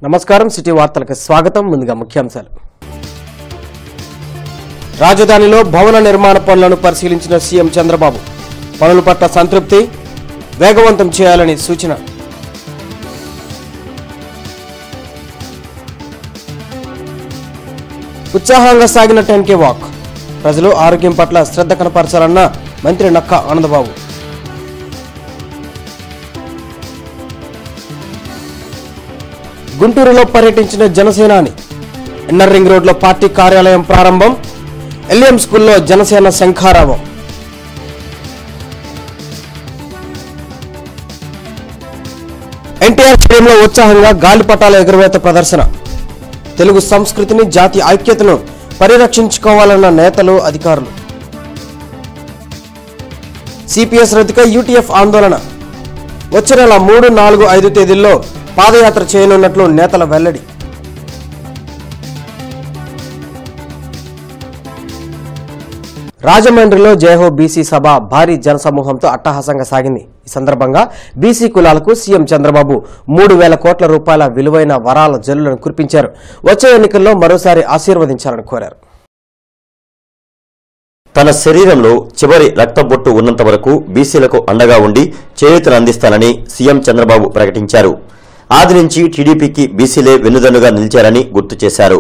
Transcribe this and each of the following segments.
నమస్కారం సిటీ వార్తలకు స్వాగతం. ముందుగా ముఖ్యాంశాలు. రాజధానిలో భవన నిర్మాణ పనులను పరిశీలించిన సీఎం చంద్రబాబు పనుల పట్ల సంతృప్తి, వేగవంతం చేయాలని సూచన. ఉత్సాహంగా సాగిన 10K వాక్, ప్రజలు ఆరోగ్యం పట్ల శ్రద్ధ కనపరచాలన్న మంత్రి నక్కా ఆనందబాబు. గుంటూరులో పర్యటించిన జనసేనాని, ఇన్నర్ రింగ్ రోడ్లో పార్టీ కార్యాలయం ప్రారంభం, ఎల్ఎం స్కూల్లో జనసేన శంఖారావం. ఎన్టీఆర్ స్టేడియంలో ఉత్సాహంగా గాలిపటాల ఎగురవేత ప్రదర్శన. తెలుగు సంస్కృతిని, జాతి ఐక్యతను పరిరక్షించుకోవాలన్న నేతలు, అధికారులు. సిపిఎస్ రద్దుకై యూటీఎఫ్ ఆందోళన. వచ్చే నెల 3, 4, 5 తేదీల్లో పాదయాత్ర చేయనున్నట్లు నేతల వెల్లడి. రాజమండ్రిలో జయహో బీసీ సభ భారీ జనసమూహంతో అట్టహాసంగా సాగింది. ఈ సందర్భంగా బీసీ కులాలకు సీఎం చంద్రబాబు 3,000 కోట్ల రూపాయల విలువైన వరాల జల్లులను కురిపించారు. వచ్చే ఎన్నికల్లో మరోసారి ఆశీర్వదించాలని కోరారు. తన శరీరంలో చివరి రక్తబొట్టు ఉన్నంత వరకు బీసీలకు అండగా ఉండి చేయూతను అందిస్తానని సీఎం చంద్రబాబు ప్రకటించారు. ఆది నుంచి టీడీపీకి బీసీలే వెన్నుదన్నుగా నిలిచారని గుర్తు చేశారు.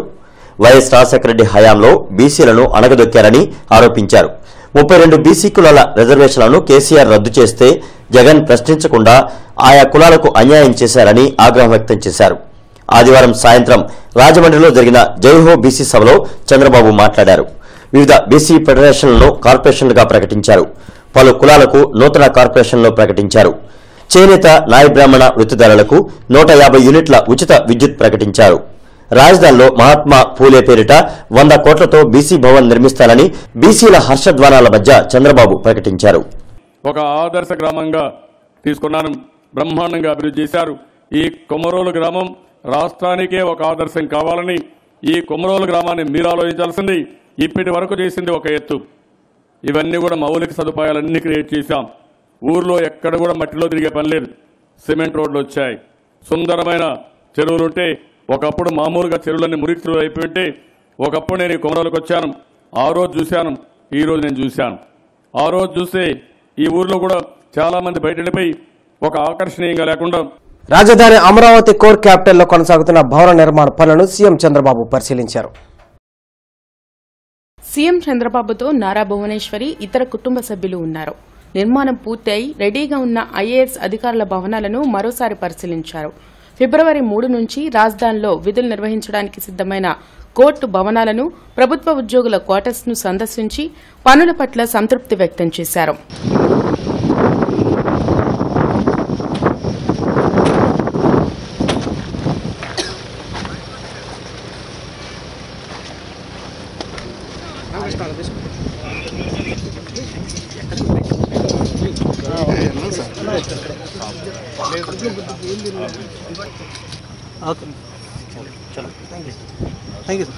వైఎస్ రాజశేఖర రెడ్డి హయాంలో బీసీలను అణగదొక్కారని ఆరోపించారు. 32 బీసీ కులాల రిజర్వేషన్లను కేసీఆర్ రద్దు చేస్తే జగన్ ప్రశ్నించకుండా ఆయా కులాలకు అన్యాయం చేశారని ఆగ్రహం వ్యక్తం చేశారు. ఆదివారం సాయంత్రం రాజమండ్రిలో జరిగిన జైహో బీసీ సభలో చంద్రబాబు మాట్లాడారు. వివిధ బీసీ ఫెడరేషన్లను కార్పొరేషన్లుగా ప్రకటించారు. పలు కులాలకు నూతన కార్పొరేషన్లు ప్రకటించారు. చేనేత, నాయ బ్రాహ్మణ వృత్తిదారులకు 150 యూనిట్ల ఉచిత విద్యుత్ ప్రకటించారు. రాజధానిలో మహాత్మా పూలే పేరిట 100 కోట్లతో బీసీ భవన్ నిర్మిస్తానని బీసీల హర్షధ్వానాల మధ్య చంద్రబాబు ప్రకటించారు. ఒక ఆదర్శ గ్రామంగా తీసుకున్నాను, బ్రహ్మాండంగా అభివృద్ధి చేశారు. ఈ కొమరోలు గ్రామం రాష్ట్రానికే ఒక ఆదర్శం కావాలని ఈ కొమరోలు గ్రామాన్ని మీరు ఆలోచించాల్సింది. ఇప్పటి వరకు చేసింది ఒక ఎత్తు. ఇవన్నీ కూడా మౌలిక సదుపాయాలన్నీ క్రియేట్ చేశాం. ఊర్లో ఎక్కడ కూడా మట్టిలో తిరిగే పని లేదు. సిమెంట్ రోడ్లు వచ్చాయి. సుందరమైన చెరువులుంటే ఒకప్పుడు మామూలుగా చెరువులన్నీ మురికి చెరువులు అయిపోయింటే ఒకప్పుడు నేను ఈ కొమరోలకు వచ్చాను. ఆ రోజు చూశాను, ఈ రోజు నేను చూశాను. ఆ రోజు చూస్తే ఈ ఊర్లో కూడా చాలా మంది బయట వెళ్ళిపోయి ఒక ఆకర్షణీయంగా లేకుండా. రాజధాని అమరావతి కోర్ క్యాపిటల్లో కొనసాగుతున్న భవన నిర్మాణ పనులను సీఎం చంద్రబాబు పరిశీలించారు. సీఎం చంద్రబాబుతో నారా భువనేశ్వరి, ఇతర కుటుంబ సభ్యులు ఉన్నారు. నిర్మాణం పూర్తయి రెడీగా ఉన్న ఐఏఎస్ అధికారుల భవనాలను మరోసారి పరిశీలించారు. ఫిబ్రవరి 3 నుంచి రాజధానిలో విధులు నిర్వహించడానికి సిద్దమైన కోర్టు భవనాలను, ప్రభుత్వ ఉద్యోగుల క్వార్టర్స్ ను సందర్శించి పనుల పట్ల సంతృప్తి వ్యక్తం చేశారు. Thank you.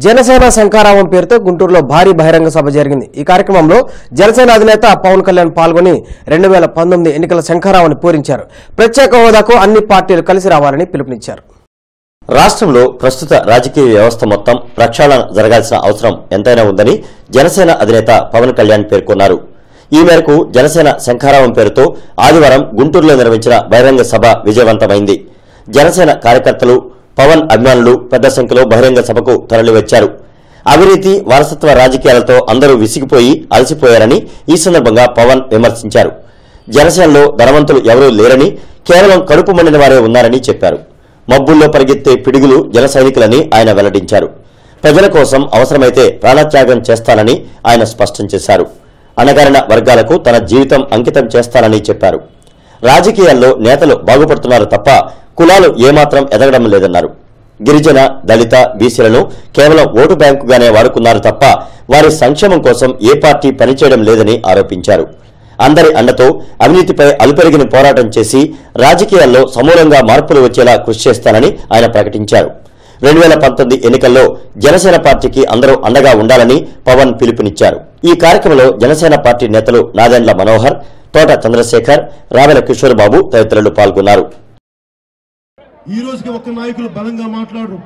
జనసేన శంఖారావం పేరుతో గుంటూరులో భారీ బహిరంగ సభ జరిగింది. ఈ కార్యక్రమంలో జనసేన అధినేత పవన్ కళ్యాణ్ పాల్గొని 2019 ఎన్నికల శంఖారావాన్ని పూరించారు. ప్రత్యేక హోదాకు అన్ని పార్టీలు కలిసి రావాలని పిలుపునిచ్చారు. రాష్ట్రంలో ప్రస్తుత రాజకీయ వ్యవస్థ మొత్తం ప్రక్షాళన జరగాల్సిన అవసరం ఎంతైనా ఉందని జనసేన అధినేత పవన్ కళ్యాణ్ పేర్కొన్నారు. ఈ మేరకు జనసేన శంఖారావం పేరుతో ఆదివారం గుంటూరులో నిర్వహించిన బహిరంగ సభ విజయవంతమైంది. జనసేన కార్యకర్తలు, పవన్ అభిమానులు పెద్ద సంఖ్యలో బహిరంగ సభకు తరలివచ్చారు. అవినీతి, వారసత్వ రాజకీయాలతో అందరూ విసిగిపోయి అలసిపోయారని ఈ సందర్భంగా పవన్ విమర్శించారు. జనసేనలో ధనవంతులు ఎవరూ లేరని, కేవలం కడుపు మండిన వారే ఉన్నారని చెప్పారు. మబ్బుల్లో పరిగెత్తే పిడుగులు జన సైనికులని ఆయన వెల్లడించారు. ప్రజల కోసం అవసరమైతే ప్రాణత్యాగం చేస్తానని ఆయన స్పష్టం చేశారు. అణగారిన వర్గాలకు తన జీవితం అంకితం చేస్తానని చెప్పారు. రాజకీయాల్లో నేతలు బాగుపడుతున్నారు తప్ప కులాలు ఏమాత్రం ఎదగడం లేదన్నారు. గిరిజన, దళిత, బీసీలను కేవలం ఓటు బ్యాంకుగానే వాడుకున్నారు తప్ప వారి సంక్షేమం కోసం ఏ పార్టీ పనిచేయడం లేదని ఆరోపించారు. అందరి అండతో అవినీతిపై అలుపెరిగిన పోరాటం చేసి రాజకీయాల్లో సమూలంగా మార్పులు వచ్చేలా కృషి చేస్తానని ఆయన ప్రకటించారు. 2019 ఎన్నికల్లో జనసేన పార్టీకి అందరూ అండగా ఉండాలని పవన్ పిలుపునిచ్చారు. ఈ కార్యక్రమంలో జనసేన పార్టీ నేతలు నాదెండ్ల మనోహర్, తోట చంద్రశేఖర్, రావెల కిషోర్ బాబు తదితరులు పాల్గొన్నారు. ఈ రోజుకి ఒక్క నాయకులు బలంగా మాట్లాడరు.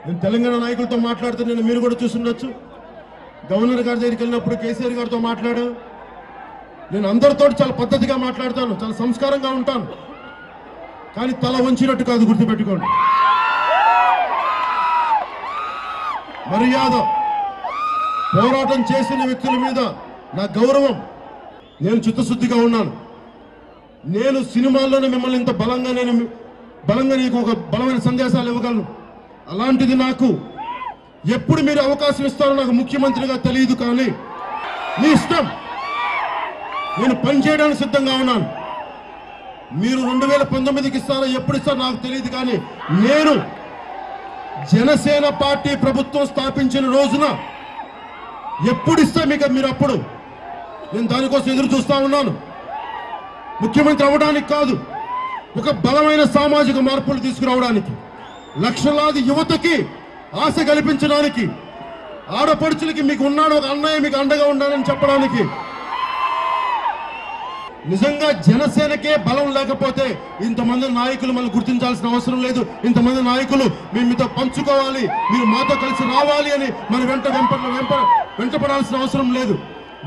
నేను తెలంగాణ నాయకులతో మాట్లాడుతూ మీరు కూడా చూస్తుండొచ్చు. గవర్నర్ గారి దగ్గరికి వెళ్ళినప్పుడు కేసీఆర్ గారితో మాట్లాడాను. నేను అందరితో చాలా పద్ధతిగా మాట్లాడతాను, చాలా సంస్కారంగా ఉంటాను. కానీ తల వంచినట్టు కాదు, గుర్తుపెట్టుకోండి. మర్యాద, పోరాటం చేసిన వ్యక్తుల మీద నా గౌరవం. నేను చిత్తశుద్ధిగా ఉన్నాను. నేను సినిమాల్లోనే మిమ్మల్ని ఇంత బలంగా నీకు ఒక బలమైన సందేశాలు ఇవ్వగలను. అలాంటిది నాకు ఎప్పుడు మీరు అవకాశం ఇస్తారో నాకు ముఖ్యమంత్రిగా తెలియదు. కానీ మీ ఇష్టం, నేను పనిచేయడానికి సిద్ధంగా ఉన్నాను. మీరు 2019కి ఇస్తారో ఎప్పుడు ఇస్తారో నాకు తెలియదు. కానీ నేను జనసేన పార్టీ ప్రభుత్వం స్థాపించిన రోజున ఎప్పుడు ఇస్తా మీకు మీరు అప్పుడు నేను దానికోసం ఎదురు చూస్తా ఉన్నాను. ముఖ్యమంత్రి అవ్వడానికి కాదు, ఒక బలమైన సామాజిక మార్పులు తీసుకురావడానికి, లక్షలాది యువతకి ఆశ కల్పించడానికి, ఆడపడుచులకి మీకు ఉన్నాడు ఒక అన్నయ్య మీకు అండగా ఉండాలని చెప్పడానికి. నిజంగా జనసేనకే బలం లేకపోతే ఇంతమంది నాయకులు మనం గుర్తించాల్సిన అవసరం లేదు. ఇంతమంది నాయకులు మేము మీతో పంచుకోవాలి, మీరు మాతో కలిసి రావాలి అని మన వెంటపడాల్సిన అవసరం లేదు.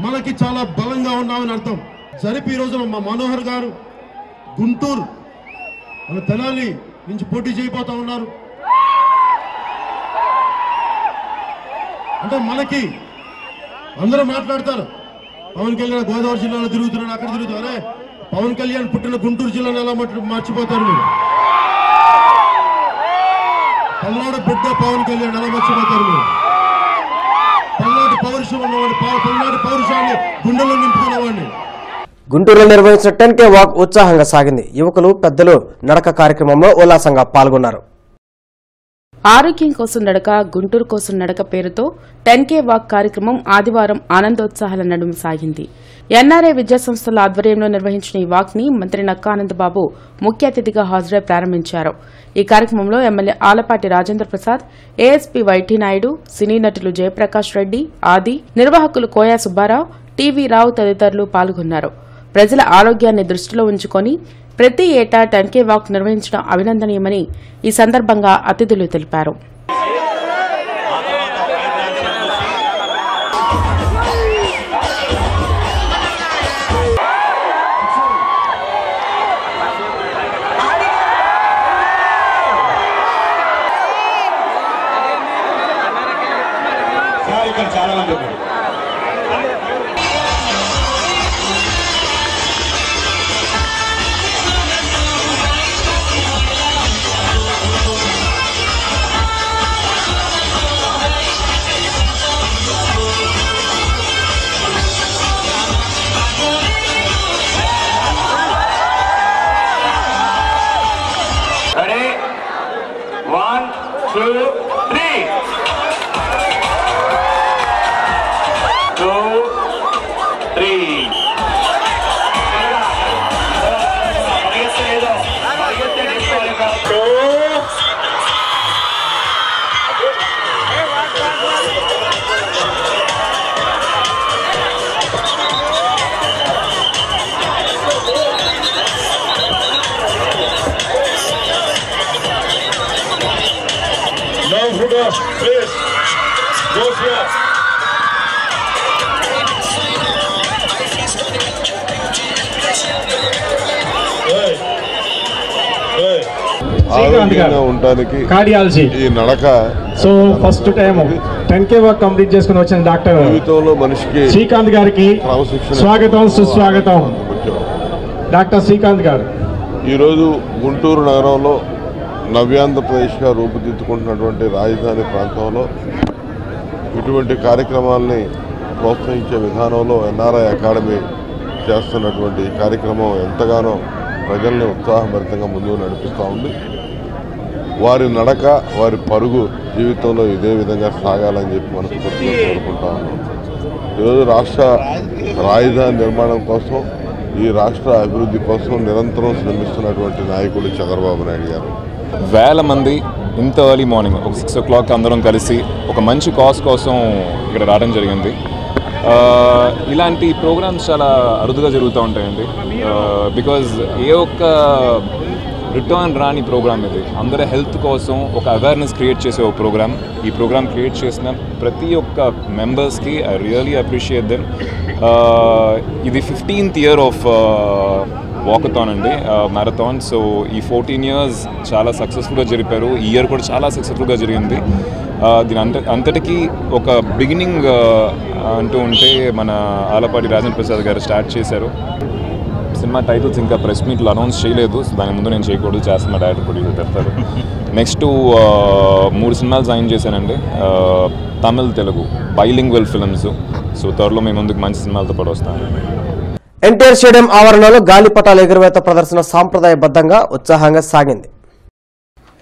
మనకి చాలా బలంగా ఉన్నామని అర్థం. జరిపి ఈ రోజున మా మనోహర్ గారు గుంటూరు మన తెనాలి నుంచి పోటీ చేయబోతా ఉన్నారు. అంటే మనకి అందరూ మాట్లాడతారు, పవన్ కళ్యాణ్ గోదావరి జిల్లాలో తిరుగుతున్నాడు, అక్కడ తిరుగుతారు. పవన్ కళ్యాణ్ పుట్టిన గుంటూరు జిల్లాను ఎలా మర్చిపోతారు మీరు? పల్నాడు బిడ్డ పవన్ కళ్యాణ్ ఎలా మర్చిపోతారు మీరు? పల్నాడు పౌరుషం ఉన్నవాడు, పల్నాడు పౌరుషాన్ని గుండెలో నింపుకున్నవాడిని. గుంటూరులో నిర్వహించిన 10K వాక్ ఉత్సాహంగా సాగింది. యువకులు, పెద్దలు నడక కార్యక్రమంలో ఉల్లాసంగా పాల్గొన్నారు. ఆరోగ్యం కోసం నడక, గుంటూరు కోసం నడక పేరుతో 10K వాక్ కార్యక్రమం ఆదివారం ఆనందోత్సాహాల నడుమ సాగింది. ఎన్ఆర్ఐ విద్యాసంస్థల ఆధ్వర్యంలో నిర్వహించిన ఈ వాక్ ని మంత్రి నక్కా ఆనందబాబు ముఖ్య అతిథిగా హాజరై ప్రారంభించారు. ఈ కార్యక్రమంలో MLA Alapati Rajendra Prasad, ASP YT Naidu, సినీ నటులు జయప్రకాష్ రెడ్డి, ఆది నిర్వాహకులు కోయా సుబ్బారావు, టీవీ రావు తదితరులు పాల్గొన్నారు. ప్రజల ఆరోగ్యాన్ని దృష్టిలో ఉంచుకొని ప్రతి ఏటా 10K వాక్ నిర్వహించడం అభినందనీయమని ఈ సందర్భంగా అతిథులు తెలిపారు. Please, go here. ఆరోగ్యంగా ఉండడానికి కార్డియాలజీ ఈ నడక so first time 10K walk complete చేసుకుని వచ్చిన డాక్టర్ జీవితంలో మనిషికి శ్రీకాంత్ గారికి స్వాగతం, సుస్వాగతం. డాక్టర్ శ్రీకాంత్ గారు ఈరోజు గుంటూరు నగరంలో నవ్యాంధ్రప్రదేశ్గా రూపుదిద్దుకుంటున్నటువంటి రాజధాని ప్రాంతంలో ఇటువంటి కార్యక్రమాలని ప్రోత్సహించే విధానంలో ఎన్ఆర్ఐ అకాడమీ చేస్తున్నటువంటి కార్యక్రమం ఎంతగానో ప్రజల్ని ఉత్సాహభరితంగా ముందుకు నడిపిస్తూ ఉంది. వారి నడక, వారి పరుగు జీవితంలో ఇదే విధంగా సాగాలని చెప్పి మనస్ఫూర్తిగా కోరుకుంటా ఉన్నాం. ఈరోజు రాష్ట్ర రాజధాని నిర్మాణం కోసం, ఈ రాష్ట్ర అభివృద్ధి కోసం నిరంతరం శ్రమిస్తున్నటువంటి నాయకుడు చంద్రబాబు నాయుడు గారు. వేల మంది ఇంత ఎర్లీ మార్నింగ్ ఒక 6 o'clock అందరం కలిసి ఒక మంచి కాజ్ కోసం ఇక్కడ రావడం జరిగింది. ఇలాంటి ప్రోగ్రామ్స్ చాలా అరుదుగా జరుగుతూ ఉంటాయండి. బికాజ్ ఏ ఒక్క రిటర్న్ రాని ప్రోగ్రామ్ ఇది. అందరి హెల్త్ కోసం ఒక అవేర్నెస్ క్రియేట్ చేసే ఒక ప్రోగ్రామ్. ఈ ప్రోగ్రామ్ క్రియేట్ చేసిన ప్రతి ఒక్క మెంబర్స్కి ఐ రియలీ అప్రిషియేట్ దెమ్. ఇది 15th year ఆఫ్ వాకథాన్ అండి, మ్యారథాన్. సో ఈ 14 years చాలా సక్సెస్ఫుల్గా జరిపారు. ఈ ఇయర్ కూడా చాలా సక్సెస్ఫుల్గా జరిగింది. దీని అంతటికీ ఒక బిగినింగ్ అంటూ ఉంటే మన ఆలపాటి రాజేంద్ర ప్రసాద్ గారు స్టార్ట్ చేశారు. సినిమా టైటిల్స్ ఇంకా ప్రెస్ మీట్లో అనౌన్స్ చేయలేదు, సో దాని ముందు నేను చేయకూడదు, చేస్తున్న డైరెక్టర్ ప్రొడ్యూసర్ చెప్తారు. నెక్స్ట్ 3 సినిమాలు సైన్ చేశానండి, Tamil Telugu bilingual films. So త్వరలో మేము ముందుకు మంచి సినిమాలతో పాటు వస్తాను. ఎన్టీఆర్ స్టేడియం ఆవరణలో గాలిపటాల ఎగురవేత ప్రదర్శన సాంప్రదాయబద్ధంగా ఉత్సాహంగా సాగింది.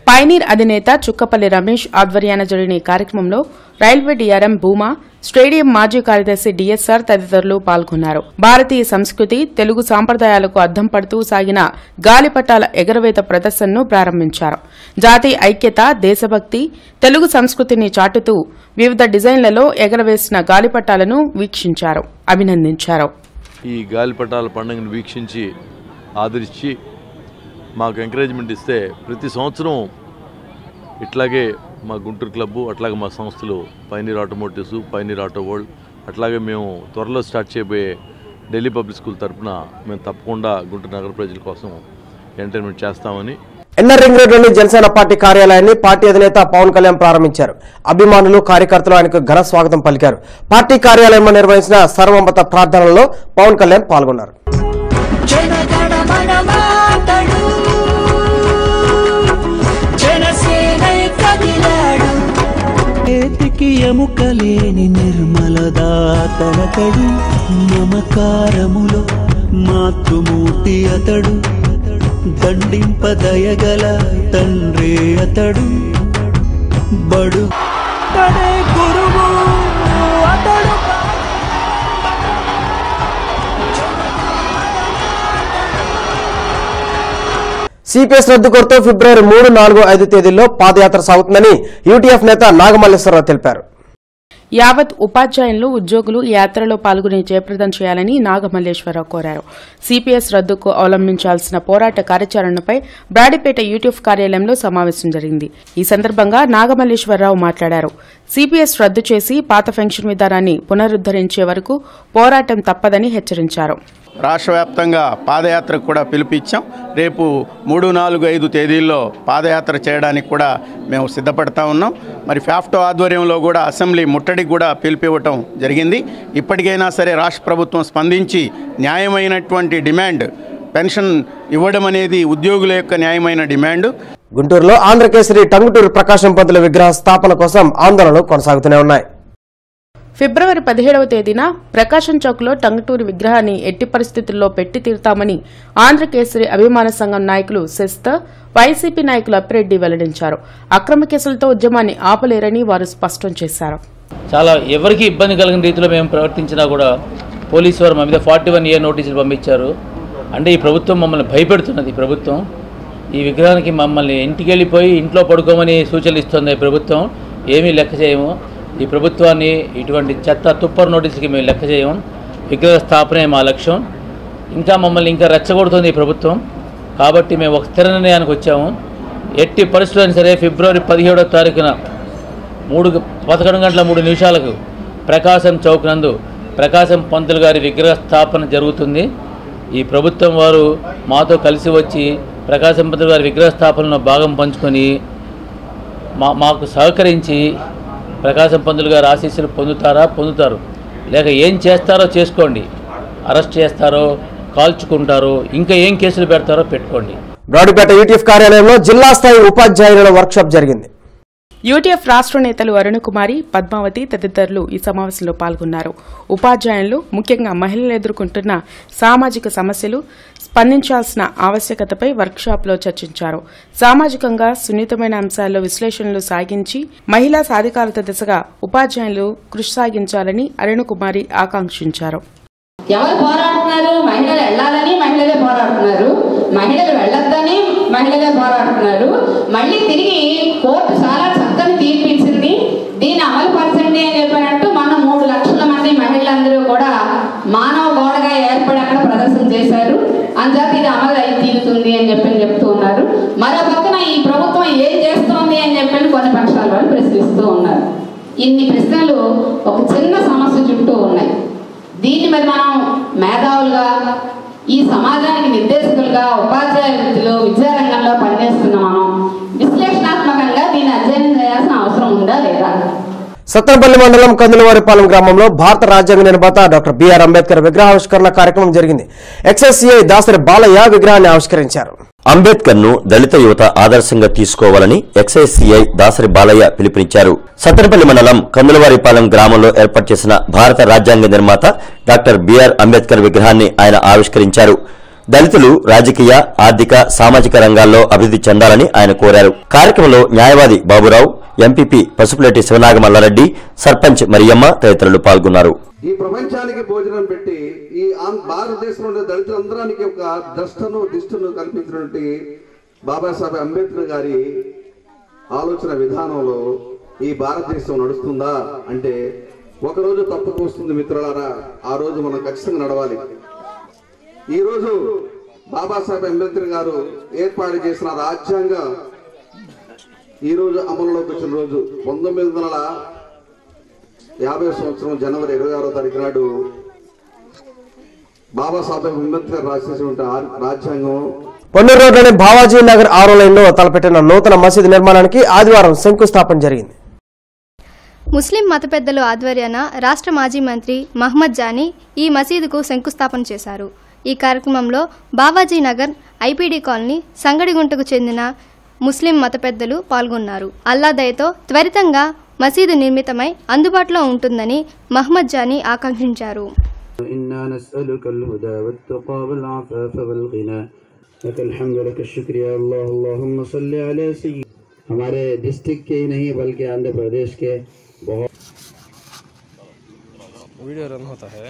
పైనీర్ అధినేత చుక్కపల్లి రమేష్ ఆధ్వర్యాన జరిగిన ఈ కార్యక్రమంలో రైల్వే డీఆర్ఎం భూమా, స్టేడియం మాజీ కార్యదర్శి డీఎస్ఆర్ తదితరులు పాల్గొన్నారు. భారతీయ సంస్కృతి, తెలుగు సాంప్రదాయాలకు అద్దం పడుతూ సాగిన గాలిపటాల ఎగరవేత ప్రదర్శనను ప్రారంభించారు. జాతీయ ఐక్యత, దేశభక్తి, తెలుగు సంస్కృతిని చాటుతూ వివిధ డిజైన్లలో ఎగరవేసిన గాలిపటాలను వీక్షించారు, అభినందించారు. ఈ గాలిపటాల పండుగను వీక్షించి ఆదరించి మాకు ఎంకరేజ్మెంట్ ఇస్తే ప్రతి సంవత్సరం ఇట్లాగే మా గుంటూరు క్లబ్బు, అట్లాగే మా సంస్థలు pioneer automotives, pioneer auto world, అట్లాగే మేము త్వరలో స్టార్ట్ చేయబోయే ఢిల్లీ పబ్లిక్ స్కూల్ తరఫున మేము తప్పకుండా గుంటూరు నగర ప్రజల కోసం ఎంటర్టైన్మెంట్ చేస్తామని. ఎన్ఆర్ రింగ్ రోడ్లోని జనసేన పార్టీ కార్యాలయాన్ని పార్టీ అధినేత పవన్ కళ్యాణ్ ప్రారంభించారు. అభిమానులు, కార్యకర్తలు ఆయనకు ఘన స్వాగతం పలికారు. పార్టీ కార్యాలయంలో నిర్వహించిన సర్వమత ప్రార్థనలలో పవన్ కళ్యాణ్ పాల్గొన్నారు. ఎముకలేని నిర్మలదాతనతడు, మమకారములో మాతృమూర్తి అతడు, దండింపదయగల తండ్రి అతడు, బడు తడే గురువు అతడు. సిపిఎస్ రద్దు కోరుతూ ఫిబ్రవరి 3, 4, 5 తేదీల్లో పాదయాత్ర సాగుతుందని యూటీఎఫ్ నేత నాగమల్లేశ్వరరావు తెలిపారు. యావత్ ఉపాధ్యాయులు, ఉద్యోగులు ఈ యాత్రలో పాల్గొని జయప్రదం చేయాలని నాగమల్లేశ్వరరావు కోరారు. సిపిఎస్ రద్దుకు అవలంబించాల్సిన పోరాట కార్యాచరణపై బ్రాడీపేట యూటీఎఫ్ కార్యాలయంలో సమావేశం జరిగింది. ఈ సందర్భంగా నాగమల్లేశ్వరరావు మాట్లాడారు. సిపిఎస్ రద్దు చేసి పాత పెన్షన్ విధానాన్ని పునరుద్దరించే వరకు పోరాటం తప్పదని హెచ్చరించారు. రాష్ట్ర వ్యాప్తంగా పాదయాత్రకు కూడా పిలుపిచ్చాం. రేపు 3, 4, 5 తేదీల్లో పాదయాత్ర చేయడానికి కూడా మేము సిద్ధపడతా ఉన్నాం. మరి ఫ్యాఫ్టో ఆధ్వర్యంలో కూడా అసెంబ్లీ ముట్టడికి కూడా పిలిపివ్వటం జరిగింది. ఇప్పటికైనా సరే రాష్ట్ర ప్రభుత్వం స్పందించి న్యాయమైనటువంటి డిమాండ్ పెన్షన్ ఇవ్వడం అనేది ఉద్యోగుల యొక్క న్యాయమైన డిమాండ్. గుంటూరులో ఆంధ్రకేసరి టంగుటూరి ప్రకాశం పంతుల విగ్రహ స్థాపన కోసం ఆందోళనలు కొనసాగుతూనే ఉన్నాయి. ఫిబ్రవరి 17వ తేదీన ప్రకాశం చౌక్లో టంగుటూరి విగ్రహాన్ని ఎట్టి పరిస్థితుల్లో పెట్టి తీరుతామని ఆంధ్రకేసరి అభిమాన సంఘం నాయకులు శశిధర్, వైసీపీ నాయకులు అప్పిరెడ్డి వెల్లడించారు. అక్రమ కేసులతో ఉద్యమాన్ని ఆపలేరని వారు స్పష్టం చేశారు. చాలా ఎవరికి ఇబ్బంది కలిగిన రీతిలో మేము ప్రవర్తించినా కూడా పోలీసు వారు మా మీద 41A నోటీసులు పంపించారు. అంటే ఈ ప్రభుత్వం మమ్మల్ని భయపెడుతున్నది. ఈ ప్రభుత్వం ఈ విగ్రహానికి మమ్మల్ని ఇంటికి వెళ్ళిపోయి ఇంట్లో పడుకోమని సూచనలు ఇస్తుంది. ఈ ప్రభుత్వం ఏమీ లెక్క చేయము. ఈ ప్రభుత్వాన్ని ఇటువంటి చెత్త తుప్పరు నోటీసులకి మేము లెక్క చేయము. విగ్రహ స్థాపనే మా లక్ష్యం. ఇంకా మమ్మల్ని ఇంకా రెచ్చగొడుతుంది ఈ ప్రభుత్వం. కాబట్టి మేము ఒక స్థిర నిర్ణయానికి వచ్చాము. ఎట్టి పరిస్థితులైనా సరే ఫిబ్రవరి 17వ తారీఖున 11:03 ప్రకాశం చౌక్ నందు ప్రకాశం పంతులు గారి విగ్రహ స్థాపన జరుగుతుంది. ఈ ప్రభుత్వం వారు మాతో కలిసి వచ్చి ప్రకాశం పంతులు గారి విగ్రహ స్థాపనలో భాగం పంచుకొని మాకు సహకరించి ప్రకాశం పంతులు గారు ఆశీస్సులు పొందుతారు. లేక ఏం చేస్తారో చేసుకోండి. అరెస్ట్ చేస్తారో, కాల్చుకుంటారో, ఇంకా ఏం కేసులు పెడతారో పెట్టుకోండి. బ్రాడీపేట యూటీఎఫ్ కార్యాలయంలో జిల్లా స్థాయి ఉపాధ్యాయుల వర్క్షాప్ జరిగింది. యూటీఎఫ్ రాష్ట్ర నేతలు అరుణ్ కుమారి, పద్మావతి తదితరులు ఈ సమావేశంలో పాల్గొన్నారు. ఉపాధ్యాయులు, ముఖ్యంగా మహిళలు ఎదుర్కొంటున్న సామాజిక సమస్యలు, స్పందించాల్సిన ఆవశ్యకతపై వర్క్షాప్లో చర్చించారు. సామాజికంగా సున్నితమైన అంశాల్లో విశ్లేషణలు సాగించి మహిళా సాధికారత దిశగా ఉపాధ్యాయులు కృషి సాగించాలని అరుణ్ కుమారి ఆకాంక్షించారు. ఎవరు పోరాడుతున్నారు? మహిళలు వెళ్లాలని మహిళలే పోరాడుతున్నారు, మహిళలు వెళ్లొద్దని మహిళలే పోరాడుతున్నారు. మళ్ళీ తిరిగి కోర్టు చాలా చక్కని తీర్పు ఇచ్చింది, దీన్ని అమలు పరచండి అని చెప్పినట్టు మన 3 లక్షల మంది మహిళలందరూ కూడా మానవ గోడగా ఏర్పడి అక్కడ ప్రదర్శన చేశారు. అంచేత ఇది అమలు అయి తీరుతుంది అని చెప్తూ ఉన్నారు. మరో పక్కన ఈ ప్రభుత్వం ఏం చేస్తోంది అని చెప్పి కొన్ని పక్షాల వాళ్ళు ప్రశ్నిస్తూ ఉన్నారు. ఇన్ని ప్రశ్నలు ఒక చిన్న సమస్య చుట్టూ ఉన్నాయి. దీన్ని మరి మనం మేధావులుగా, ఈ సమాజానికి నిర్దేశకులుగా, ఉపాధ్యాయ వృత్తిలో, విద్యారంగంలో పనిచేస్తున్న మనం విశ్లేషణాత్మకంగా దీన్ని అధ్యయనం చేయాల్సిన అవసరం ఉందా లేదా? సత్తెనపల్లి మండలం కందులవారిపాలెం గ్రామంలో భారత రాజ్యాంగ నిర్మాత డాక్టర్ బిఆర్ అంబేద్కర్ విగ్రహావిష్కరణ కార్యక్రమం జరిగింది. ఎక్సైసీఐ దాసరి బాలయ్య విగ్రహాన్ని ఆవిష్కరించారు. అంబేద్కర్ ను దళిత యువత ఆదర్శంగా తీసుకోవాలని ఎక్సైసీఐ దాసరి బాలయ్య పిలుపునిచ్చారు. సత్తెనపల్లి మండలం కందులవారిపాలెం గ్రామంలో ఏర్పాటు చేసిన భారత రాజ్యాంగ నిర్మాత డాక్టర్ బిఆర్ అంబేద్కర్ విగ్రహాన్ని ఆయన ఆవిష్కరించారు. దళితులు రాజకీయ, ఆర్థిక, సామాజిక రంగాల్లో అభివృద్ధి చెందాలని ఆయన కోరారు. కార్యక్రమంలో న్యాయవాది బాబురావు, ఎంపీపీ పసుపులేటి శివనాగమల్లారెడ్డి, సర్పంచ్ మరియమ్మ తదితరులు పాల్గొన్నారు. ఈ ప్రపంచానికి భోజనం పెట్టి ఈ భారతదేశంలో దళితులందరానికి ఒక దిష్టను కల్పించినటువంటి బాబాసాహెబ్ అంబేద్కర్ గారి ఆలోచన విధానంలో ఈ భారతదేశం నడుస్తుందా అంటే ఒకరోజు తప్పుకు వస్తుంది మిత్రులారా. ఆ రోజు మనం ఖచ్చితంగా నడవాలి. ఈ రోజు బాబాసాహెబ్ అంబేద్కర్ గారు ఏర్పాటు చేసిన రాజ్యాంగం ఈ రోజు అమలులోకి వచ్చిన రోజు 1950 సంవత్సరం జనవరి 26వ తారీఖు నాడు బాబాసాహెబ్ అంబేద్కర్ రాసేటువంటి రాజ్యాంగం. పొన్నూరు రోడ్లోని భావాజీ నగర్ 6వ లైన్లో తలపెట్టిన నూతన మసీదు నిర్మాణానికి ఆదివారం శంకుస్థాపన జరిగింది. ముస్లిం మత పెద్దల ఆధ్వర్యాన రాష్ట్ర మాజీ మంత్రి మహ్మద్ జానీ ఈ మసీదుకు శంకుస్థాపన చేశారు. ఈ కార్యక్రమంలో బావాజీ నగర్, ఐపీడీ కాలనీ, సంగడిగుంటకు చెందిన ముస్లిం మత పెద్దలు పాల్గొన్నారు. అల్లా దయతో త్వరితంగా మసీదు నిర్మితమై అందుబాటులో ఉంటుందని మహ్మద్ జానీ ఆకాంక్షించారు. हमारे डिस्ट्रिक्ट के ही नहीं बल्कि आंध्र प्रदेश के बहुत वीडियो रन होता है.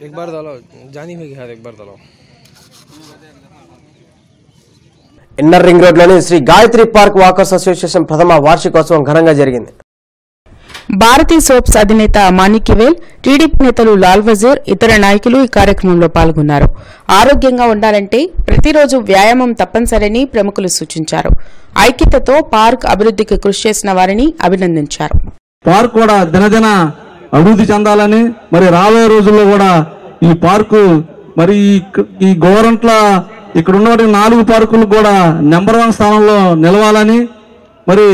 एक बार डालो, जानी हुई है, एक बार डालो. ఇన్నర్ రింగ్ రోడ్లోని Sri Gayatri park walkers association ప్రథమ వార్షికోత్సవం ఘనంగా జరిగింది. భారతీ సోప్స్ అధినేత మాణిక్యవేల్, టీడీపీ నేతలు లాల్ వజీర్, ఇతర నాయకులు ఈ కార్యక్రమంలో పాల్గొన్నారు. ఆరోగ్యంగా ఉండాలంటే ప్రతిరోజు వ్యాయామం తప్పనిసరని ప్రముఖులు సూచించారు. ఐక్యతతో పార్క్ అభివృద్ధికి కృషి చేసిన వారిని అభినందించారు. పార్క్ కూడా దినదిన అభివృద్ధి చెందాలని, మరి రాబోయే రోజుల్లో కూడా ఈ పార్కు మరి ఈ గోరంట్ల ఇక్కడ ఉన్నటువంటి 4 పార్కులు కూడా నెంబర్ 1 స్థానంలో నిలవాలని, మరి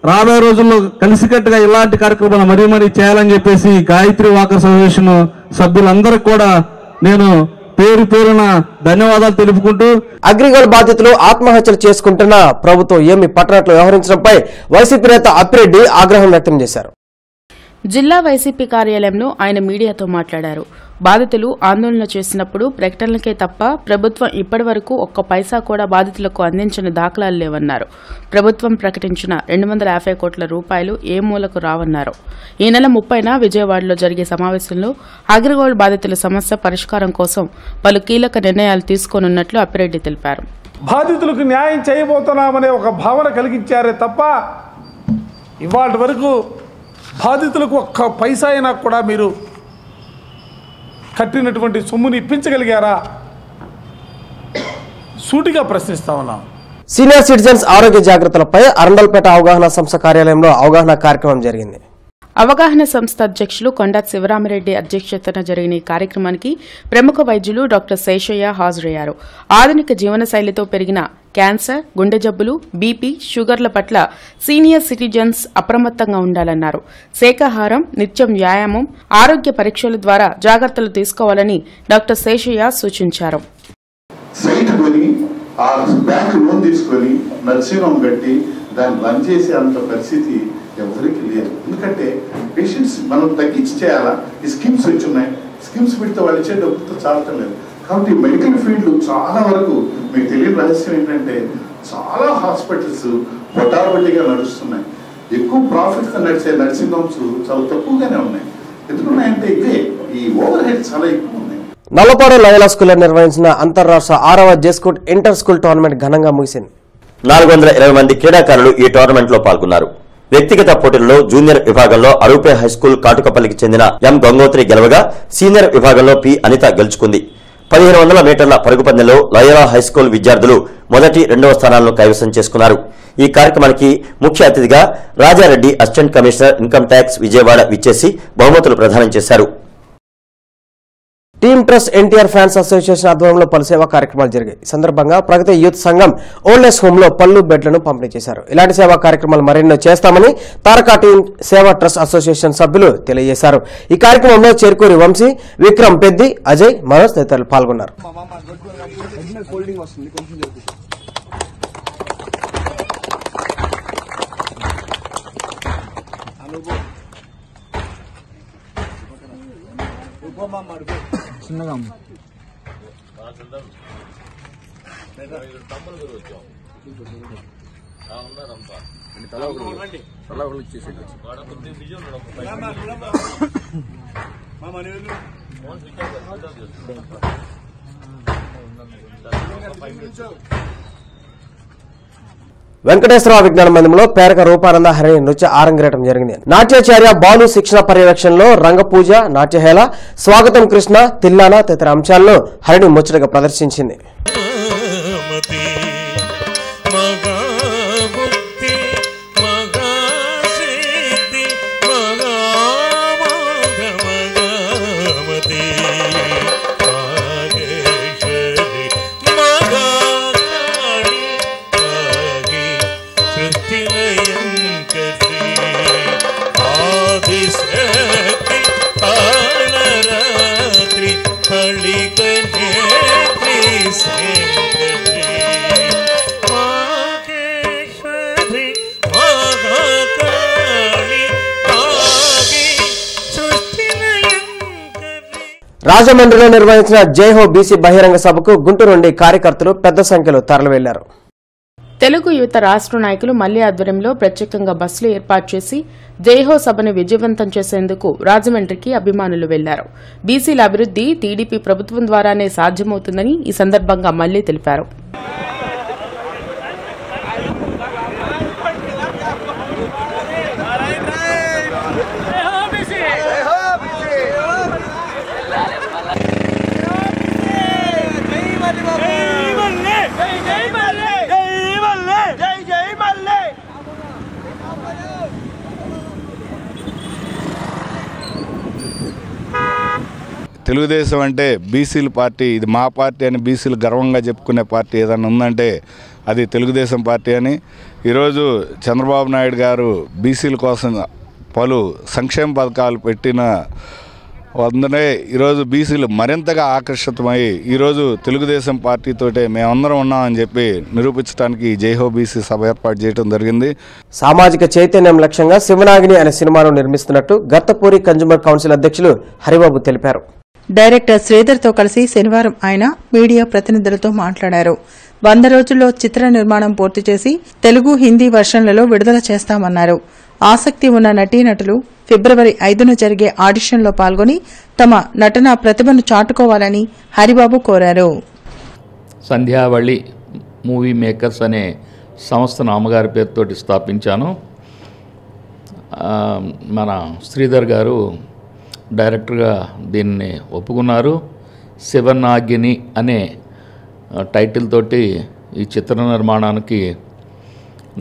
రాబోయే రోజుల్లో కలిసికట్టుగా ఇలాంటి కార్యక్రమాలు మరీ చేయాలని చెప్పేసి గాయత్రి వాకర్స్ అసోసియేషన్ సభ్యులందరికీ కూడా నేను పేరున ధన్యవాదాలు తెలుపుకుంటూ, అగ్రిగోల్డ్ బాధితులు ఆత్మహత్యలు చేసుకుంటున్న ప్రభుత్వం ఏమి పట్టనట్లు వ్యవహరించడంపై వైసీపీ నేత అప్పిరెడ్డి ఆగ్రహం వ్యక్తం చేశారు. జిల్లా వైసీపీ కార్యాలయంలో ఆయన మీడియాతో మాట్లాడారు. బాధితులు ఆందోళన చేసినప్పుడు ప్రకటనలకే తప్ప ప్రభుత్వం ఇప్పటి వరకు ఒక్క పైసా కూడా బాధితులకు అందించిన దాఖలాలు లేవన్నారు. ప్రభుత్వం ప్రకటించిన 250 కోట్ల రూపాయలు ఏ మూలకు రావన్నారు. ఈ నెల 30న విజయవాడలో జరిగే సమావేశంలో అగ్రిగోల్డ్ బాధితుల సమస్య పరిష్కారం కోసం పలు కీలక నిర్ణయాలు తీసుకోనున్నట్లు అప్పిరెడ్డి తెలిపారు. బాధితులకు న్యాయం చేయబోతున్నామనే ఒక భావన కలిగించారే తప్ప ఇవాళ వరకు బాధితులకు ఒక్క పైసా అయినా కూడా మీరు కట్టినటువంటి సొమ్ముని ఇప్పించగలిగారా? సూటిగా ప్రశ్నిస్తా ఉన్నాం. సీనియర్ సిటిజన్స్ ఆరోగ్య జాగ్రత్తలపై అరండల్పేట అవగాహన సంస్థ కార్యాలయంలో అవగాహన కార్యక్రమం జరిగింది. అవగాహన సంస్థ అధ్యక్షులు కొండా శివరామిరెడ్డి అధ్యక్షతన జరిగిన ఈ కార్యక్రమానికి ప్రముఖ వైద్యులు డాక్టర్ శేషయ్య హాజరయ్యారు. ఆధునిక జీవనశైలితో పెరిగిన క్యాన్సర్, గుండె జబ్బులు, బీపీ, షుగర్ల పట్ల సీనియర్ సిటిజన్స్ అప్రమత్తంగా ఉండాలన్నారు. శాకాహారం, నిత్యం వ్యాయామం, ఆరోగ్య పరీక్షల ద్వారా జాగ్రత్తలు తీసుకోవాలని డాక్టర్ శేషయ్య సూచించారు. సైట్ కొని ఆ బ్యాంక్ లోన్ తీసుకొని నర్సింగ్ హోమ్ కట్టి దాన్ని రన్ చేసే అంత పరిస్థితి ఎవరికి లేదు. ఎందుకంటే పేషెంట్స్ మనం తగ్గించి చేయాలా, ఈ స్కీమ్స్ వచ్చి ఉన్నాయి, స్కీమ్స్ పెడితే వాళ్ళు ఇచ్చే డబ్బుతో చాలటం లేదు. కాబట్టి మెడికల్ ఫీల్డ్ చాలా వరకు మీకు తెలియని రహస్యం ఏంటంటే చాలా హాస్పిటల్స్ బొటాబొట్టిగా నడుస్తున్నాయి. ఎక్కువ ప్రాఫిట్గా నడిచే నర్సింగ్ హోమ్స్ చాలా తక్కువగానే ఉన్నాయి. ఎందుకున్నాయంటే ఇవే ఈ ఓవర్ హెడ్ చాలా ఎక్కువ ఉన్నాయి. నల్లపాడు లయోలా స్కూల్లో నిర్వహించిన అంతర్రాష్ట్ర 6వ జెస్కూట్ ఇంటర్ స్కూల్ టోర్నమెంట్ ఘనంగా ముగిసింది. 420 మంది క్రీడాకారులు ఈ టోర్నమెంట్ లో పాల్గొన్నారు. వ్యక్తిగత పోటీల్లో జూనియర్ విభాగంలో అరూపే హైస్కూల్ కాటుకపల్లికి చెందిన ఎం గంగోత్రి గెలవగా సీనియర్ విభాగంలో పి అనిత గెలుచుకుంది. 1500 మీటర్ల పరుగు పందెంలో లయోలా హైస్కూల్ విద్యార్థులు మొదటి, రెండవ స్థానాలను కైవసం చేసుకున్నారు. ఈ కార్యక్రమానికి ముఖ్య అతిథిగా Rajareddy assistant commissioner income tax Vijayawada విచ్చేసి బహుమతులు ప్రదానం చేశారు. Team trust NTR fans association ఆధ్వర్యంలో పలు సేవా కార్యక్రమాలు జరిగాయి. ఈ సందర్భంగా ప్రగతి యూత్ సంఘం ఓల్డేజ్ హోమ్ లో పళ్ళు బెడ్లను పంపిణీ చేశారు. ఇలాంటి సేవా కార్యక్రమాలు మరెన్నో చేస్తామని తారకా టీమ్ సేవా ట్రస్ట్ అసోసియేషన్ సభ్యులు తెలియజేశారు. ఈ కార్యక్రమంలో చేర్కూరి వంశీ, విక్రమ్ పెద్ది, అజయ్, మనోజ్ తదితరులు పాల్గొన్నారు. వెంకటేశ్వర విజ్ఞాన మందిరంలో పేరక రూపానంద హరిణి నృత్య ఆరంగేటం జరిగింది. నాట్యాచార్య బాలు శిక్షణ పర్యవేక్షణలో రంగపూజ, నాట్యహేళ, స్వాగతం కృష్ణ, తిల్లాన తదితర అంశాలను హరిణి ముచ్చటగా ప్రదర్శించింది. రాజమండ్రిలో నిర్వహించిన జైహో బీసీ బహిరంగ సభకు గుంటూరు నుండి కార్యకర్తలు పెద్ద సంఖ్యలో తరలివెళ్లారు. తెలుగు యువత రాష్ట్ర నాయకులు మల్లి ఆధ్వర్యంలో ప్రత్యేకంగా బస్సులు ఏర్పాటు చేసి జైహో సభను విజయవంతం చేసేందుకు రాజమండ్రికి అభిమానులు వెళ్లారు. బీసీల అభివృద్ది టీడీపీ ప్రభుత్వం ద్వారానే సాధ్యమవుతుందని ఈ సందర్భంగా మల్లి తెలిపారు. తెలుగుదేశం అంటే బీసీల పార్టీ, ఇది మా పార్టీ అని బీసీలు గర్వంగా చెప్పుకునే పార్టీ ఏదైనా ఉందంటే అది తెలుగుదేశం పార్టీ అని ఈరోజు చంద్రబాబు నాయుడు గారు బీసీల కోసం పలు సంక్షేమ పథకాలు పెట్టిన అందునే ఈరోజు బీసీలు మరింతగా ఆకర్షితమై ఈరోజు తెలుగుదేశం పార్టీతోటే మేమందరం ఉన్నామని చెప్పి నిరూపించడానికి జైహో బీసీ సభ ఏర్పాటు చేయడం జరిగింది. సామాజిక చైతన్యం లక్ష్యంగా శివనాగిని అనే సినిమాను నిర్మిస్తున్నట్టు గత్తపూరి కన్జ్యూమర్ కౌన్సిల్ అధ్యక్షులు హరిబాబు తెలిపారు. డైరెక్టర్ శ్రీధర్తో కలిసి శనివారం ఆయన మీడియా ప్రతినిధులతో మాట్లాడారు. 100 రోజుల్లో చిత్ర నిర్మాణం పూర్తి చేసి తెలుగు, హిందీ వర్షన్లలో విడుదల చేస్తామన్నారు. ఆసక్తి ఉన్న నటీనటులు ఫిబ్రవరి 5న జరిగే ఆడిషన్లో పాల్గొని తమ నటనా ప్రతిభను చాటుకోవాలని హరిబాబు కోరారు. సంధ్యావళి మూవీ మేకర్స్ అనే సంస్థను అమ్మగారి పేరుతోటి స్థాపించాను. మన శ్రీధర్ గారు డైరెక్టర్గా దీన్ని ఒప్పుకున్నారు. శివనాగిని అనే టైటిల్ తోటి ఈ చిత్ర నిర్మాణానికి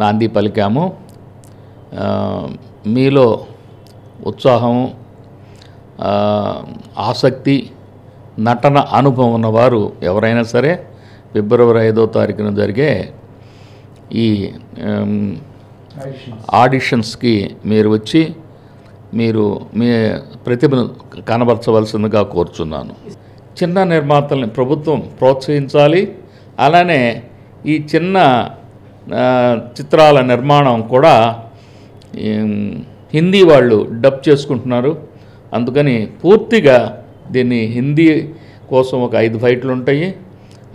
నాంది పలికాము. మీలో ఉత్సాహం, ఆసక్తి, నటన అనుభవం ఉన్నవారు ఎవరైనా సరే ఫిబ్రవరి 5వ తారీఖున జరిగే ఈ ఆడిషన్స్కి మీరు వచ్చి మీరు మీ ప్రతిభను కనబరచవలసిందిగా కోరుచున్నాను. చిన్న నిర్మాతల్ని ప్రభుత్వం ప్రోత్సహించాలి. అలానే ఈ చిన్న చిత్రాల నిర్మాణం కూడా హిందీ వాళ్ళు డబ్ చేసుకుంటున్నారు. అందుకని పూర్తిగా దీన్ని హిందీ కోసం ఒక 5 ఫైట్లు ఉంటాయి,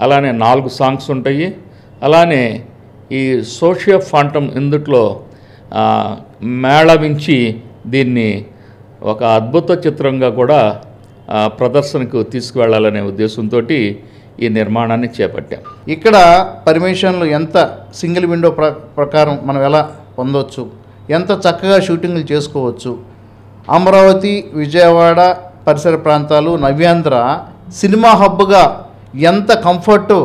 అలానే 4 సాంగ్స్ ఉంటాయి. అలానే ఈ సోషియో ఫాంటమ్ ఇందుట్లో మేళవించి దీన్ని ఒక అద్భుత చిత్రంగా కూడా ప్రదర్శనకు తీసుకువెళ్ళాలనే ఉద్దేశంతో ఈ నిర్మాణాన్ని చేపట్టాం. ఇక్కడ పర్మిషన్లు ఎంత సింగిల్ విండో ప్రకారం మనం ఎలా పొందవచ్చు, ఎంత చక్కగా షూటింగ్లు చేసుకోవచ్చు. అమరావతి, విజయవాడ పరిసర ప్రాంతాలు, నవ్యాంధ్ర సినిమా హబ్గా ఎంత కంఫర్టు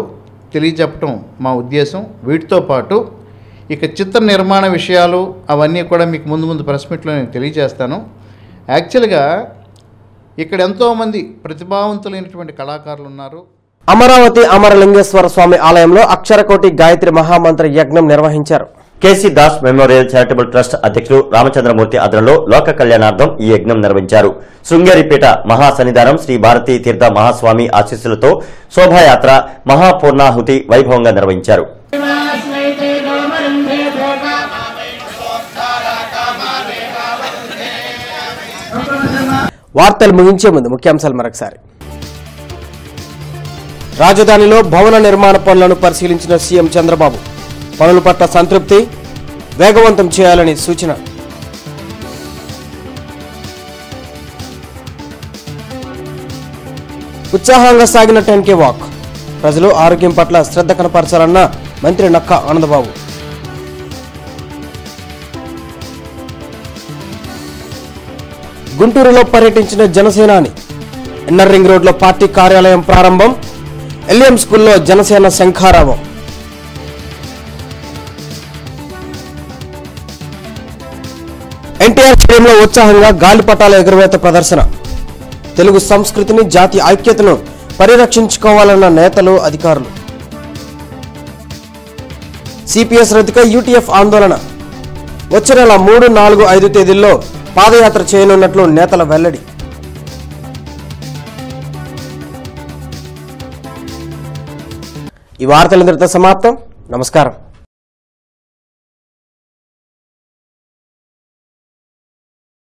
తెలియజెప్పటం మా ఉద్దేశం. వీటితో పాటు ఇక చిత్ర నిర్మాణ విషయాలు అవన్నీ కూడా మీకు ముందు ప్రెస్ మీట్లో నేను తెలియజేస్తాను. యాక్చువల్గా ఇక్కడ ఎంతోమంది ప్రతిభావంతులైనటువంటి కళాకారులు ఉన్నారు. అమరావతి అమరలింగేశ్వర స్వామి ఆలయంలో అక్షరకోటి గాయత్రి మహామంత్ర యజ్ఞం నిర్వహించారు. KC Das memorial charitable trust అధ్యక్షులు రామచంద్రమూర్తి ఆధ్వర్యంలో లోక కళ్యాణార్థం ఈ యజ్ఞం నిర్వహించారు. శృంగేరిపేట మహాసన్నిధానం శ్రీ భారతీ తీర్థ మహాస్వామి ఆశీస్సులతో శోభాయాత్ర మహాపూర్ణాహుతి వైభవంగా నిర్వహించారు. వార్తలు ముగించే ముందు ముఖ్యాంశాలు మరొకసారి. రాజధానిలో భవన నిర్మాణ పనులను పరిశీలించిన సీఎం చంద్రబాబు. పనుల పట్ల సంతృప్తి, వేగవంతం చేయాలని సూచన. ఉత్సాహంగా సాగిన 10K వాక్. ప్రజలు ఆరోగ్యం పట్ల శ్రద్ధ కనపరచాలన్న మంత్రి నక్కా ఆనందబాబు. గుంటూరులో పర్యటించిన జనసేనాని. ఇన్నర్ రింగ్ రోడ్లో పార్టీ కార్యాలయం ప్రారంభం. ఎల్ఎం స్కూల్లో జనసేన శంఖారావం. ఎన్టీఆర్ స్టేడియంలో ఉత్సాహంగా గాలిపటాల ఎగురవేత ప్రదర్శన. తెలుగు సంస్కృతిని, జాతి ఐక్యతను పరిరక్షించుకోవాలన్న నేతలు, అధికారులు. సిపిఎస్ రద్దుకై యూటీఎఫ్ ఆందోళన. వచ్చే నెల 3, 4, 5 తేదీల్లో పాదయాత్ర చేయనున్నట్లు నేతల వెల్లడి. ఈ వార్తలు ఇంతటితో సమాప్తం. నమస్కారం.